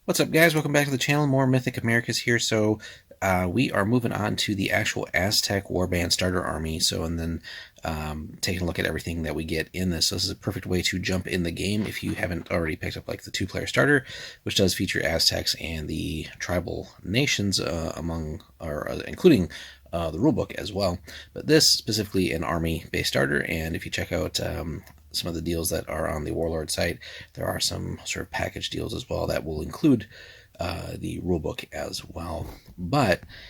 What's up, guys? Welcome back to the channel. More Mythic Americas here. So we are moving on to the actual Aztec warband starter army. And then taking a look at everything that we get in this. So this is a perfect way to jump in the game if you haven't already picked up like the 2-player starter, which does feature Aztecs and the tribal nations including the rulebook as well. But this specifically an army-based starter, and if you check out some of the deals that are on the Warlord site, there are some sort of package deals as well that will include the rulebook as well.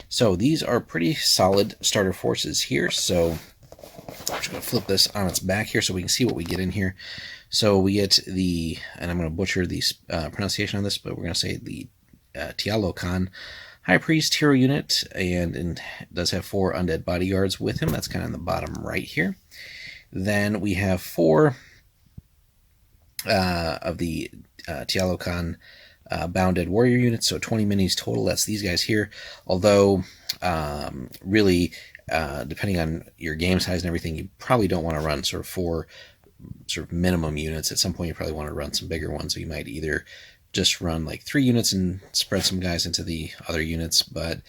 So these are pretty solid starter forces here. So I'm just going to flip this on its back here so we can see what we get in here. So we get and I'm going to butcher the pronunciation on this, but we're going to say the Tealocan High Priest hero unit, and it does have 4 undead bodyguards with him. That's kind of in the bottom right here. Then we have 4 of the Tealocan bounded warrior units, so 20 minis total. That's these guys here. Although, really, depending on your game size and everything, you probably don't want to run sort of 4 sort of minimum units. At some point, you probably want to run some bigger ones. So you might either just run like 3 units and spread some guys into the other units, but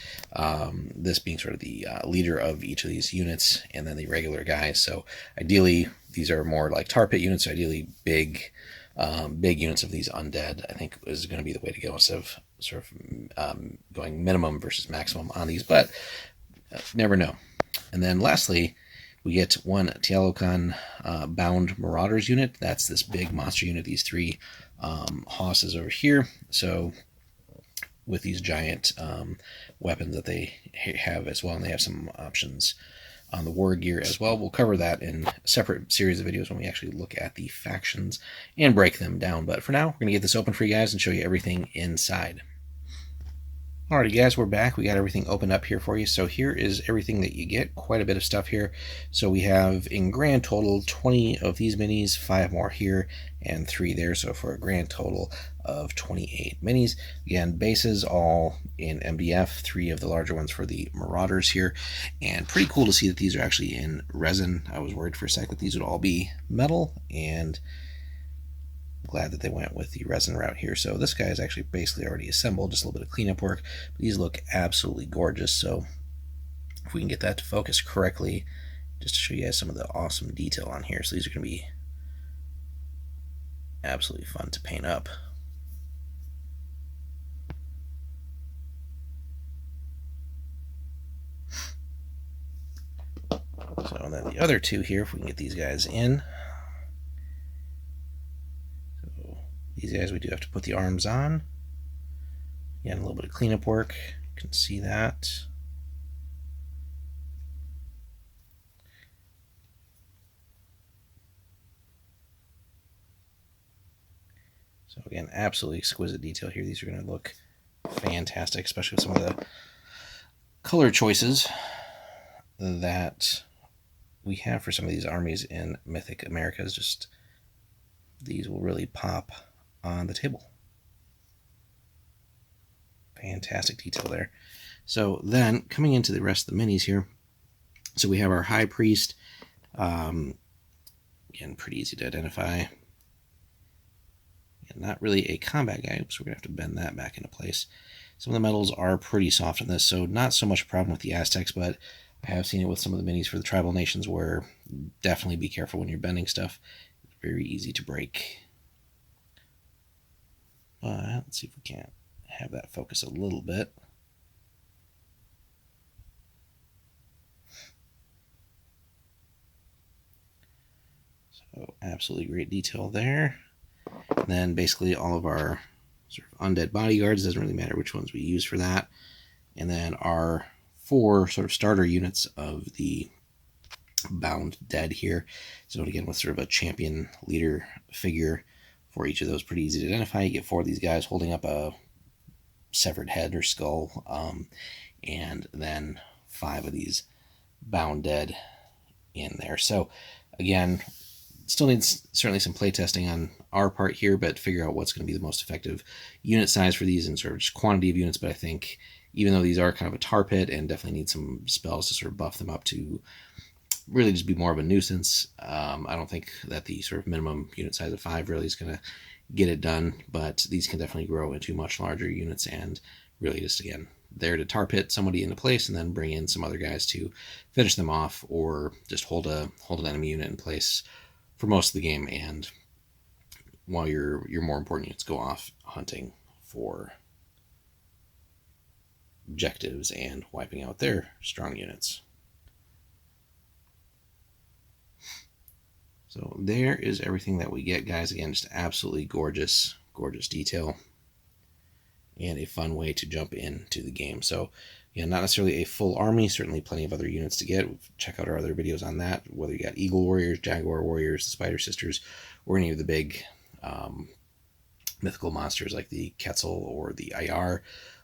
this being sort of the leader of each of these units, and then the regular guys. So ideally, these are more like tar pit units. So ideally, big units of these undead, I think, is going to be the way to go instead of sort of going minimum versus maximum on these, but never know. And then lastly, we get 1 Tealocan bound Marauders unit. That's this big monster unit, these 3 hosses over here. So with these giant weapons that they have as well, and they have some options on the war gear as well. We'll cover that in a separate series of videos when we actually look at the factions and break them down. But for now, we're going to get this open for you guys and show you everything inside. Alrighty, guys, we're back. We got everything opened up here for you. So here is everything that you get. Quite a bit of stuff here. So we have, in grand total, 20 of these minis, 5 more here, and 3 there. So for a grand total of 28 minis. Again, bases all in MDF, 3 of the larger ones for the Marauders here. And pretty cool to see that these are actually in resin. I was worried for a sec that these would all be metal, and glad that they went with the resin route here. So this guy is actually basically already assembled, just a little bit of cleanup work. But these look absolutely gorgeous. So if we can get that to focus correctly, just to show you guys some of the awesome detail on here. So these are going to be absolutely fun to paint up. So and then the other 2 here, if we can get these guys in. These guys, we do have to put the arms on. Again, a little bit of cleanup work. You can see that. So again, absolutely exquisite detail here. These are going to look fantastic, especially with some of the color choices that we have for some of these armies in Mythic Americas. Just these will really pop on the table. Fantastic detail there. So then coming into the rest of the minis here, so we have our High Priest. Again, pretty easy to identify. And not really a combat guy, so we're going to have to bend that back into place. Some of the metals are pretty soft on this, so not so much a problem with the Aztecs, but I have seen it with some of the minis for the tribal nations where definitely be careful when you're bending stuff. It's very easy to break. Let's see if we can't have that focus a little bit. So absolutely great detail there. And then basically all of our sort of undead bodyguards, doesn't really matter which ones we use for that. And then our 4 sort of starter units of the bound dead here. So again, with sort of a champion leader figure for each of those, pretty easy to identify. You get 4 of these guys holding up a severed head or skull, and then 5 of these bound dead in there. So again, still needs certainly some play testing on our part here, but figure out what's going to be the most effective unit size for these and sort of just quantity of units. But I think even though these are kind of a tar pit and definitely need some spells to sort of buff them up to really just be more of a nuisance, I don't think that the sort of minimum unit size of 5 really is going to get it done, but these can definitely grow into much larger units and really just, again, there to tar pit somebody into place and then bring in some other guys to finish them off, or just hold an enemy unit in place for most of the game, and while your more important units go off hunting for objectives and wiping out their strong units. So there is everything that we get, guys. Again, just absolutely gorgeous, gorgeous detail and a fun way to jump into the game. So, yeah, not necessarily a full army, certainly plenty of other units to get. Check out our other videos on that, whether you got Eagle Warriors, Jaguar Warriors, the Spider Sisters, or any of the big mythical monsters like the Quetzal or the Ayar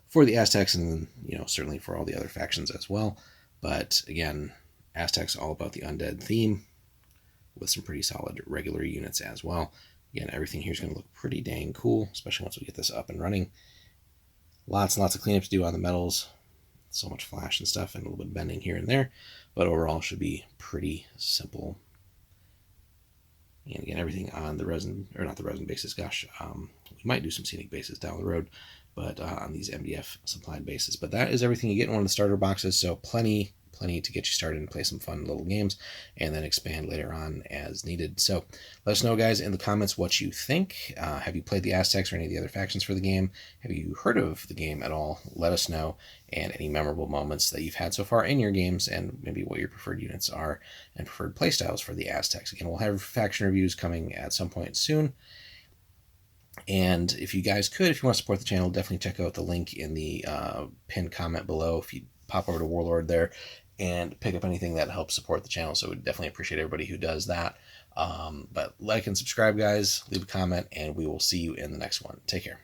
for the Aztecs, and certainly for all the other factions as well. But again, Aztecs all about the undead theme with some pretty solid regular units as well. Again, everything here is going to look pretty dang cool, especially once we get this up and running. Lots and lots of cleanup to do on the metals. So much flash and stuff, and a little bit of bending here and there, but overall should be pretty simple. And again, everything on the resin, or not the resin bases, gosh, we might do some scenic bases down the road, but on these MDF supplied bases. But that is everything you get in one of the starter boxes, so plenty to get you started and play some fun little games, and then expand later on as needed. So let us know, guys, in the comments what you think. Have you played the Aztecs or any of the other factions for the game? Have you heard of the game at all? Let us know, and any memorable moments that you've had so far in your games, and maybe what your preferred units are and preferred playstyles for the Aztecs. Again, we'll have faction reviews coming at some point soon. And if you guys could, if you want to support the channel, definitely check out the link in the pinned comment below. If you pop over to Warlord there and pick up anything that helps support the channel. So we'd definitely appreciate everybody who does that. But like and subscribe, guys. Leave a comment, and we will see you in the next one. Take care.